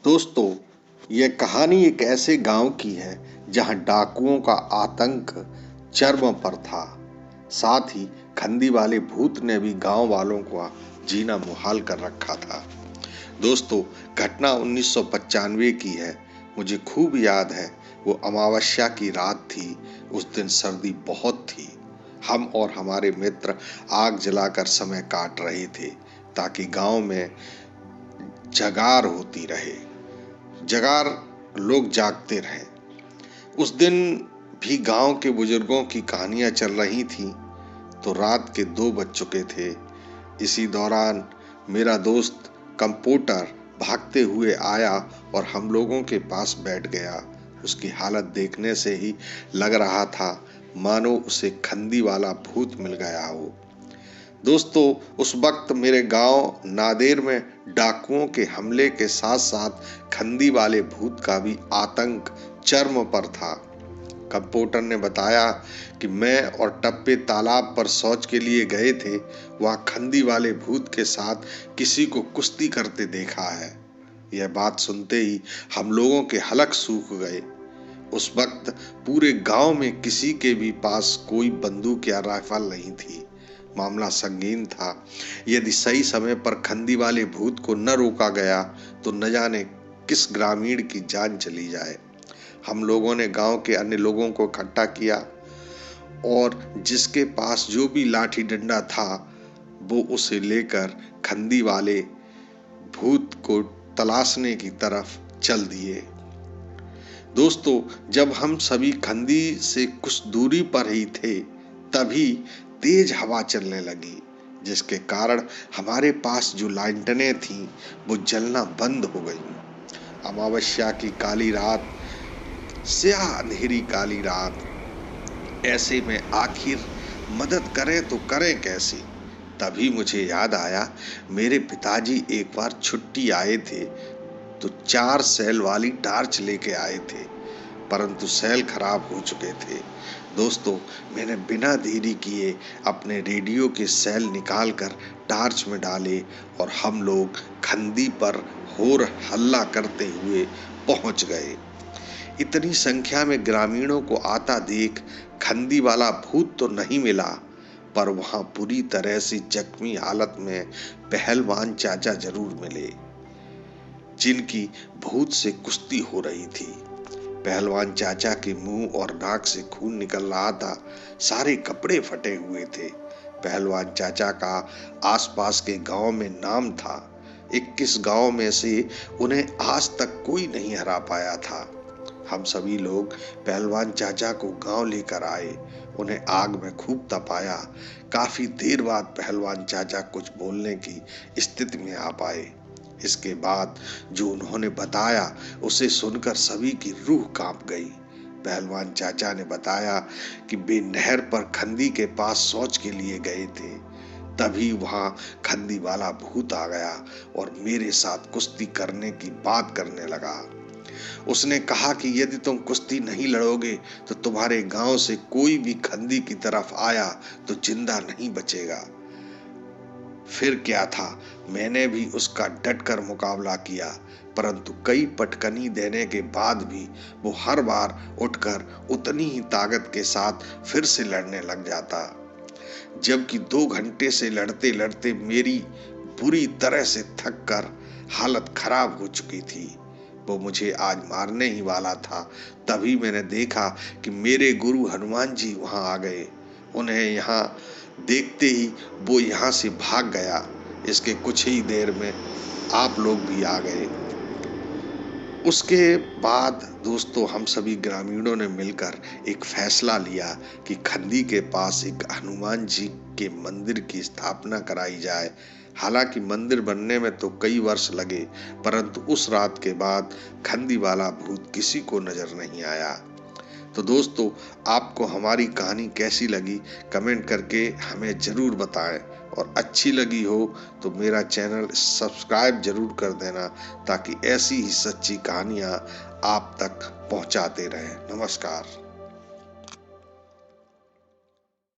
दोस्तों, यह कहानी एक ऐसे गांव की है जहां डाकुओं का आतंक चरम पर था। साथ ही खंदी वाले भूत ने भी गांव वालों का जीना मुहाल कर रखा था। दोस्तों, घटना 1995 की है। मुझे खूब याद है, वो अमावस्या की रात थी। उस दिन सर्दी बहुत थी। हम और हमारे मित्र आग जलाकर समय काट रहे थे ताकि गांव में जगार होती रहे। जगार लोग जागते रहे। उस दिन भी गांव के बुजुर्गों की कहानियां चल रही थी। तो रात के 2 बज चुके थे। इसी दौरान मेरा दोस्त कंप्यूटर भागते हुए आया और हम लोगों के पास बैठ गया। उसकी हालत देखने से ही लग रहा था मानो उसे खंदी वाला भूत मिल गया हो। दोस्तों, उस वक्त मेरे गांव नादेर में डाकुओं के हमले के साथ साथ खंदी वाले भूत का भी आतंक चरम पर था। कंप्यूटर ने बताया कि मैं और टप्पे तालाब पर शौच के लिए गए थे। वहाँ खंदी वाले भूत के साथ किसी को कुश्ती करते देखा है। यह बात सुनते ही हम लोगों के हलक सूख गए। उस वक्त पूरे गांव में किसी के भी पास कोई बंदूक या राइफल नहीं थी। मामला संगीन था। यदि सही समय पर खंदी वाले भूत को न रोका गया तो न जाने किस ग्रामीण की जान चली जाए। हम लोगों ने गांव के अन्य लोगों को इकट्ठा किया और जिसके पास जो भी लाठी डंडा था वो उसे लेकर खंदी वाले भूत को तलाशने की तरफ चल दिए। दोस्तों, जब हम सभी खंदी से कुछ दूरी पर ही थे तभी तेज हवा चलने लगी, जिसके कारण हमारे पास जो लालटेनें थीं वो जलना बंद हो गईं। अमावस्या की काली रात, स्याह अंधेरी काली रात। ऐसे में आखिर मदद करें तो करें कैसे? तभी मुझे याद आया, मेरे पिताजी एक बार छुट्टी आए थे तो 4 सेल वाली टार्च लेके आए थे, परंतु सेल खराब हो चुके थे। दोस्तों, मैंने बिना देरी किए अपने रेडियो के सेल निकालकर टार्च में डाले और हम लोग खंदी पर होर हल्ला करते हुए पहुंच गए। इतनी संख्या में ग्रामीणों को आता देख खंदी वाला भूत तो नहीं मिला, पर वहां पूरी तरह से जख्मी हालत में पहलवान चाचा जरूर मिले, जिनकी भूत से कुश्ती हो रही थी। पहलवान चाचा के मुंह और नाक से खून निकल रहा था। सारे कपड़े फटे हुए थे। पहलवान चाचा का आसपास के गांव में नाम था। 21 गांव में से उन्हें आज तक कोई नहीं हरा पाया था। हम सभी लोग पहलवान चाचा को गांव लेकर आए। उन्हें आग में खूब तपाया। काफी देर बाद पहलवान चाचा कुछ बोलने की स्थिति में आ पाए। इसके बाद जो उन्होंने बताया उसे सुनकर सभी की रूह कांप गई। पहलवान चाचा ने बताया कि वे नहर पर खंदी के पास शौच के लिए गए थे। तभी वहां खंदी वाला भूत आ गया और मेरे साथ कुश्ती करने की बात करने लगा। उसने कहा कि यदि तुम कुश्ती नहीं लड़ोगे तो तुम्हारे गांव से कोई भी खंदी की तरफ आया तो जिंदा नहीं बचेगा। फिर क्या था, मैंने भी उसका डटकर मुकाबला किया, परंतु कई पटकनी देने के बाद भी वो हर बार उठकर उतनी ही ताकत के साथ फिर से लड़ने लग जाता। जबकि 2 घंटे से लड़ते लड़ते मेरी बुरी तरह से थक कर हालत खराब हो चुकी थी। वो मुझे आज मारने ही वाला था। तभी मैंने देखा कि मेरे गुरु हनुमान जी वहां आ गए। उन्हें यहाँ देखते ही वो यहाँ से भाग गया। इसके कुछ ही देर में आप लोग भी आ गए। उसके बाद दोस्तों, हम सभी ग्रामीणों ने मिलकर एक फैसला लिया कि खंदी के पास एक हनुमान जी के मंदिर की स्थापना कराई जाए। हालांकि मंदिर बनने में तो कई वर्ष लगे, परंतु उस रात के बाद खंदी वाला भूत किसी को नजर नहीं आया। तो दोस्तों, आपको हमारी कहानी कैसी लगी कमेंट करके हमें जरूर बताएं, और अच्छी लगी हो तो मेरा चैनल सब्सक्राइब जरूर कर देना ताकि ऐसी ही सच्ची कहानियां आप तक पहुंचाते रहें। नमस्कार।